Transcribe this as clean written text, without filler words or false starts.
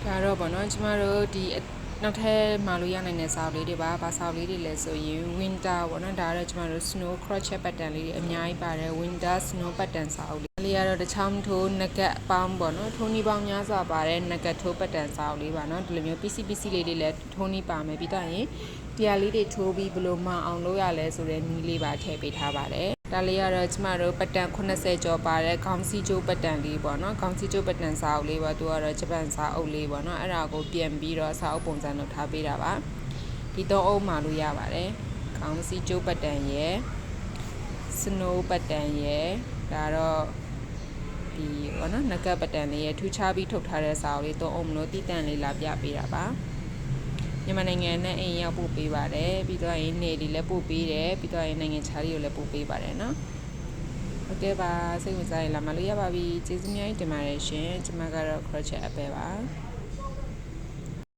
ဒါတော့ဗောနော်ကျမတို့ဒီနောက်ထပ်မှာလို့ရနိုင်တဲ့စာအုပ်လေးတွေပါဘာစာအုပ်လေးတွေလဲဆိုရင် winter ဗောနော်ဒါကတော့ကျမတို့ snow crochet pattern လေးတွေအများကြီးပါတယ် winter snow pattern စာအုပ်လေးလေးကတော့တခြားမထိုးနဂတ်ပေါင်းဗောနော်ထိုးနီးပေါင်းများစွာပါတယ်နဂတ်ထိုး pattern စာအုပ်လေးပါနော်ဒီလိုမျိုး PC လေးတွေလည်းထိုးနီးပါမယ်ပြီးတော့ရင်တရားလေးတွေထိုးပြီးဘယ်လိုမှအောင်လို့ရလဲဆိုတဲ့နီးလေးပါထည့်ပေးထားပါတယ်ဒါလေးကတော့ကျမတို့ပတ်တန်80ကျော်ပါတယ်ခေါင်းစည်းကျိုးပတ်တန်လေးပေါ့နော်ခေါင်းစည်းကျိုးပတ်တန်စာအုပ်လေးပါသူကတော့ဂျပန်စာအုပ်လေးပေါ့နော်အဲ့ဒါကိုပြန်ပြီးတော့စာအုပ်ပုံစံလုပ်ထားပေးတာပါဒီတော့အုပ်မှာလို့ရပါတယ်ခေါင်းစည်းကျိုးပတ်တန်ရယ် snow ပတ်တန်ရယ်ဒါတော့ဒီပေါ့နော်နဂတ်ပတ်တန်လေးရယ်ထူးခြားပြီးထုတ်ထားတဲ့စာအုပ်လေးတော့အုပ်မလို့တည်တံ့လေးလာပြပေးတာပါမြန်မာနိုင်ငံနဲ့အိမ်ရောက်ပို့ပေးပါတယ်ပြီးတော့ရင်နေလေးလည်းပို့ပေးတယ်ပြီးတော့ရင်နိုင်ငံခြားလေးကိုလည်းပို့ပေးပါတယ်နော်ဟုတ်ကဲ့ပါစိတ်ဝင်စားရင်လာမလို့ရပါပြီကျေးဇူးများတင်ပါတယ်ရှင်ကျွန်မကတော့ crochet app ပဲပါ